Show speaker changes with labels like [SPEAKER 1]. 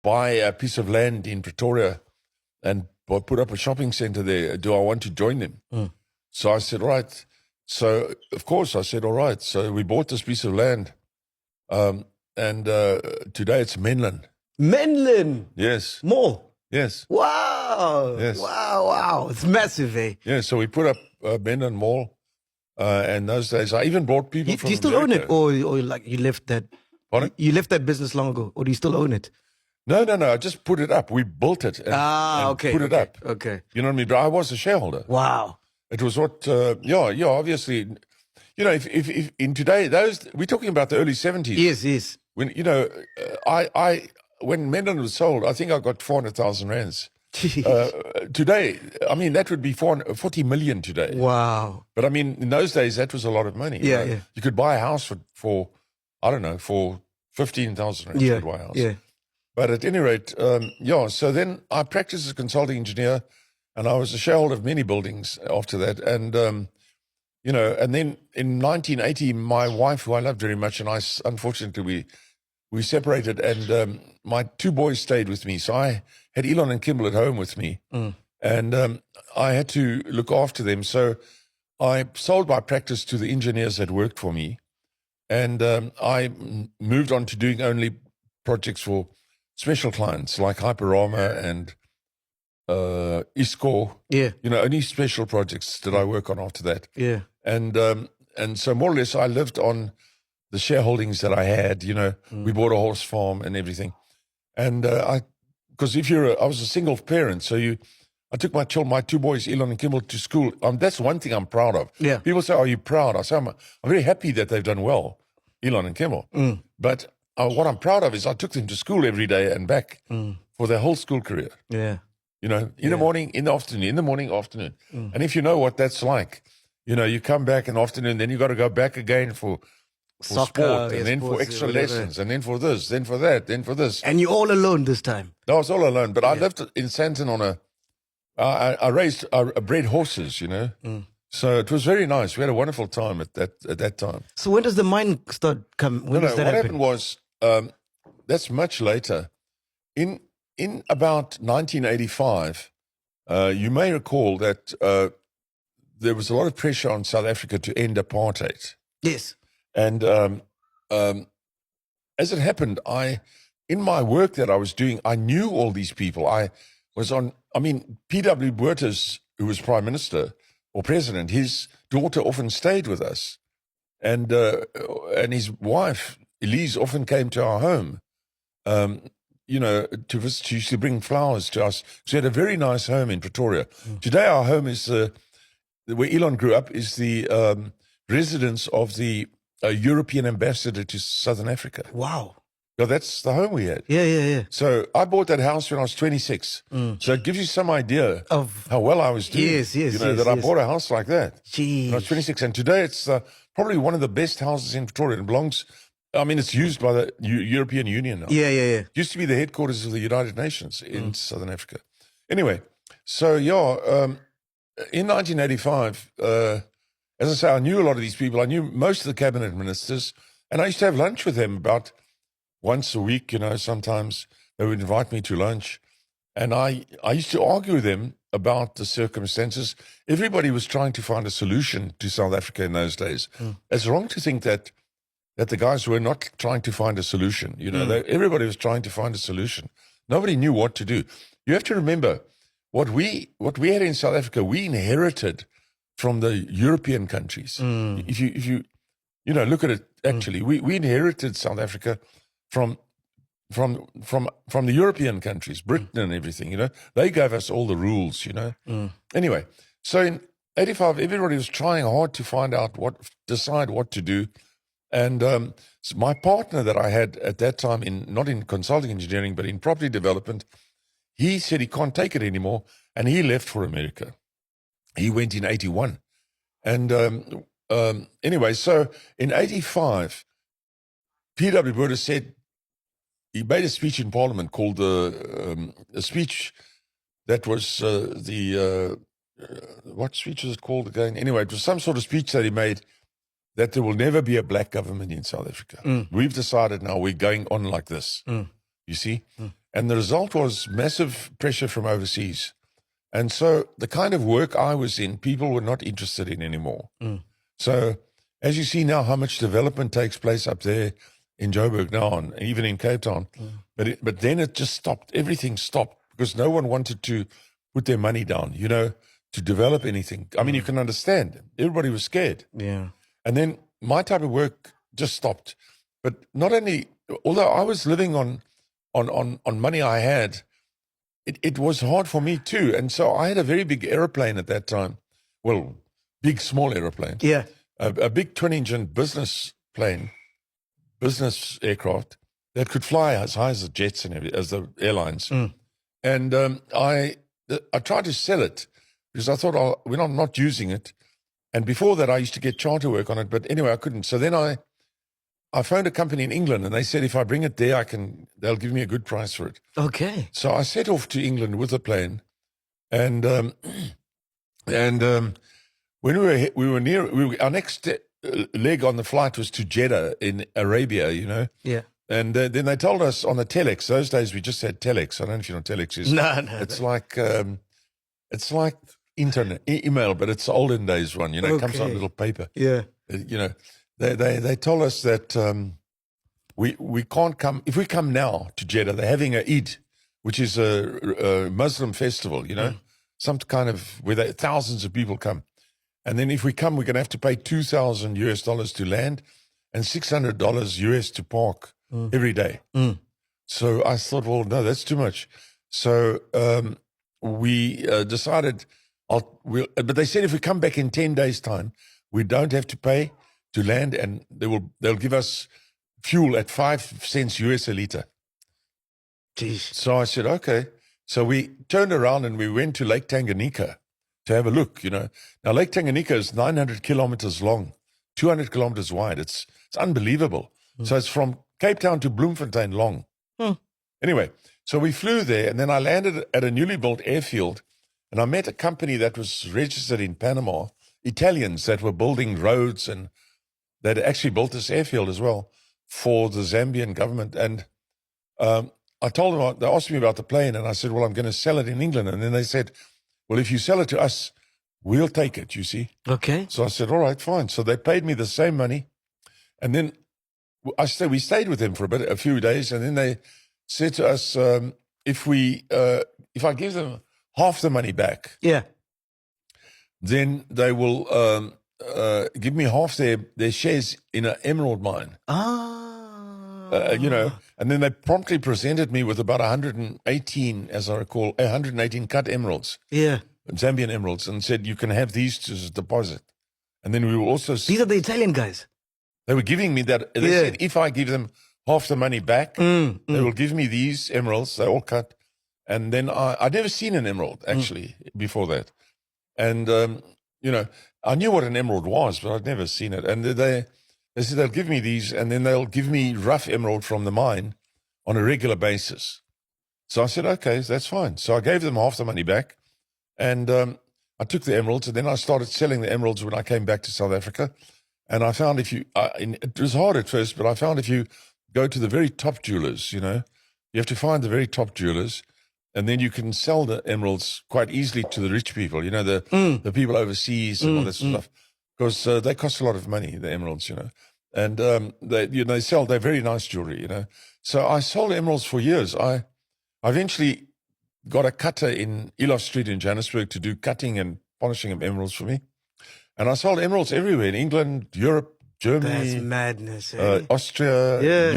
[SPEAKER 1] buy a piece of land in Pretoria and put up a shopping center there. Do I want to join them? So I said, right. So, of course, I said, all right. So we bought this piece of land. And today it's Menlyn.
[SPEAKER 2] Menlyn?
[SPEAKER 1] Yes.
[SPEAKER 2] Mall?
[SPEAKER 1] Yes.
[SPEAKER 2] Wow.
[SPEAKER 1] Yes.
[SPEAKER 2] Wow. It's massive, eh?
[SPEAKER 1] Yeah, so we put up Menlyn Mall. And those days, I even brought people from
[SPEAKER 2] Do you still
[SPEAKER 1] America.
[SPEAKER 2] own it? Or like you left that?
[SPEAKER 1] Pardon?
[SPEAKER 2] You left that business long ago? Or do you still own it?
[SPEAKER 1] No. I just put it up. We built it and
[SPEAKER 2] okay.
[SPEAKER 1] put it up.
[SPEAKER 2] Okay.
[SPEAKER 1] You know what I mean? But I was a shareholder.
[SPEAKER 2] Wow.
[SPEAKER 1] It was what, obviously, you know, if in today, we're talking about the early 70s.
[SPEAKER 2] Yes.
[SPEAKER 1] When, you know, when Menlyn was sold, I think I got 400,000 rands. Today, I mean, that would be 40 million today.
[SPEAKER 2] Wow.
[SPEAKER 1] But I mean, in those days, that was a lot of money.
[SPEAKER 2] Yeah,
[SPEAKER 1] you know?
[SPEAKER 2] yeah.
[SPEAKER 1] You could buy a house for I don't know, for 15,000 rands. You could buy a house.
[SPEAKER 2] Yeah.
[SPEAKER 1] But at any rate, so then I practiced as a consulting engineer, and I was a shareholder of many buildings after that. And, you know, and then in 1980, my wife, who I loved very much, and unfortunately, we separated, and my two boys stayed with me. So I had Elon and Kimball at home with me, and I had to look after them. So I sold my practice to the engineers that worked for me, and I moved on to doing only projects for special clients like Hyperama and ISCO.
[SPEAKER 2] Yeah.
[SPEAKER 1] You know, only special projects did I work on after that.
[SPEAKER 2] Yeah.
[SPEAKER 1] And so more or less I lived on the shareholdings that I had. You know, we bought a horse farm and everything. And because I was a single parent, so I took my two boys, Elon and Kimball, to school. That's one thing I'm proud of.
[SPEAKER 2] Yeah.
[SPEAKER 1] People say, "Are you proud?" I say, I'm very happy that they've done well, Elon and Kimball. But what I'm proud of is I took them to school every day and back for their whole school career.
[SPEAKER 2] Yeah.
[SPEAKER 1] You know, in the morning, in the afternoon, in the morning, afternoon. And if you know what that's like, you know, you come back in the afternoon, then you got to go back again for
[SPEAKER 2] Soccer,
[SPEAKER 1] sport, and then for extra lessons, and then for this, then for that, then for this.
[SPEAKER 2] And you're all alone this time?
[SPEAKER 1] No, I was all alone, but I lived in Sandton I bred horses, you know. So it was very nice. We had a wonderful time at that time.
[SPEAKER 2] So when does the mine start come? When does that
[SPEAKER 1] what
[SPEAKER 2] happen?
[SPEAKER 1] happened was, that's much later. In about 1985, you may recall that there was a lot of pressure on South Africa to end apartheid.
[SPEAKER 2] Yes.
[SPEAKER 1] And as it happened, in my work that I was doing, I knew all these people. P.W. Botha, who was Prime Minister or President, his daughter often stayed with us. And his wife, Elise, often came to our home, you know, to visit. She used to bring flowers to us. She had a very nice home in Pretoria. Today, our home is, where Elon grew up, is the residence of the European ambassador to Southern Africa.
[SPEAKER 2] Wow.
[SPEAKER 1] So that's the home we had.
[SPEAKER 2] Yeah.
[SPEAKER 1] So I bought that house when I was 26. So it gives you some idea
[SPEAKER 2] of
[SPEAKER 1] how well I was doing.
[SPEAKER 2] Yes.
[SPEAKER 1] You know, that I bought a house like that.
[SPEAKER 2] Jeez.
[SPEAKER 1] When I was 26. And today it's probably one of the best houses in Pretoria. It belongs, it's used by the European Union now.
[SPEAKER 2] Yeah.
[SPEAKER 1] It used to be the headquarters of the United Nations in Southern Africa. Anyway, so in 1985, as I say, I knew a lot of these people. I knew most of the cabinet ministers, and I used to have lunch with them about once a week. You know, sometimes they would invite me to lunch, and I used to argue with them about the circumstances. Everybody was trying to find a solution to South Africa in those days. It's wrong to think that the guys were not trying to find a solution. You know, everybody was trying to find a solution. Nobody knew what to do. You have to remember what we had in South Africa. We inherited from the European countries. If you look at it, actually, we inherited South Africa from the European countries, Britain and everything. You know, they gave us all the rules. You know. Anyway, so in 85, everybody was trying hard to decide what to do, and so my partner that I had at that time, not in consulting engineering but in property development, he said he can't take it anymore, and he left for America. He went in 81. And anyway, so in 85, P.W. Botha said, he made a speech in Parliament called a speech that was what speech was it called again? Anyway, it was some sort of speech that he made that there will never be a black government in South Africa. We've decided now we're going on like this. You see? And the result was massive pressure from overseas. And so the kind of work I was in, people were not interested in anymore. So as you see now how much development takes place up there in Joburg now, and even in Cape Town, but then it just stopped. Everything stopped because no one wanted to put their money down, to develop anything. I mean, you can understand. Everybody was scared.
[SPEAKER 2] Yeah.
[SPEAKER 1] And then my type of work just stopped. But not only, although I was living on money I had, it was hard for me too. And so I had a very big airplane at that time. Well, big, small airplane.
[SPEAKER 2] Yeah.
[SPEAKER 1] A big twin-engine business aircraft that could fly as high as the jets and as the airlines. And I tried to sell it because I thought, we're not using it. And before that, I used to get charter work on it. But anyway, I couldn't. So then I phoned a company in England, and they said if I bring it there, they'll give me a good price for it.
[SPEAKER 2] Okay.
[SPEAKER 1] So I set off to England with the plane, and when we were near, our next leg on the flight was to Jeddah in Arabia,
[SPEAKER 2] Yeah.
[SPEAKER 1] And then they told us on the telex. Those days we just had telex. I don't know if you know what telex is.
[SPEAKER 2] No.
[SPEAKER 1] It's like internet email, but it's the olden days one. It comes on a
[SPEAKER 2] Okay.
[SPEAKER 1] little paper.
[SPEAKER 2] Yeah.
[SPEAKER 1] They told us that we can't come. If we come now to Jeddah, they're having a Eid, which is a Muslim festival, some kind of where thousands of people come. And then if we come, we're going to have to pay $2,000 to land and $600 US to park every day. So I thought, well, no, that's too much. So we decided, but they said if we come back in 10 days' time, we don't have to pay to land, and they'll give us fuel at 5 cents US a liter.
[SPEAKER 2] Jeez.
[SPEAKER 1] So I said, okay. So we turned around and we went to Lake Tanganyika to have a look, Now, Lake Tanganyika is 900 kilometers long, 200 kilometers wide. It's unbelievable. So it's from Cape Town to Bloemfontein long. Anyway, so we flew there, and then I landed at a newly built airfield, and I met a company that was registered in Panama, Italians that were building roads, and they'd actually built this airfield as well for the Zambian government. And I told them, they asked me about the plane, and I said, well, I'm going to sell it in England. And then they said, well, if you sell it to us, we'll take it, you see.
[SPEAKER 2] Okay.
[SPEAKER 1] So I said, all right, fine. So they paid me the same money. And then we stayed with them for a few days. And then they said to us, if I give them half the money back,
[SPEAKER 2] Yeah.
[SPEAKER 1] then they will give me half their shares in an emerald mine. And then they promptly presented me with about 118, as I recall, 118 cut emeralds,
[SPEAKER 2] Yeah.
[SPEAKER 1] Zambian emeralds, and said, you can have these as a deposit. And then we will also,
[SPEAKER 2] These are the Italian guys.
[SPEAKER 1] they were giving me that. They said, if I give them half the money back, they will give me these emeralds. They all cut. And then I'd never seen an emerald, actually, before that. And, I knew what an emerald was, but I'd never seen it. And they said they'll give me these, and then they'll give me rough emerald from the mine on a regular basis. So I said, okay, that's fine. So I gave them half the money back, and I took the emeralds, and then I started selling the emeralds when I came back to South Africa. And I found it was hard at first, but I found if you go to the very top jewelers, you have to find the very top jewelers, and then you can sell the emeralds quite easily to the rich people, the people overseas and all that sort of stuff, because they cost a lot of money, the emeralds, and they're very nice jewelry, So I sold emeralds for years. I eventually got a cutter in Elon Street in Johannesburg to do cutting and polishing of emeralds for me. And I sold emeralds everywhere in England, Europe, Germany,
[SPEAKER 2] That's madness. Eh?
[SPEAKER 1] Austria,
[SPEAKER 2] Yeah.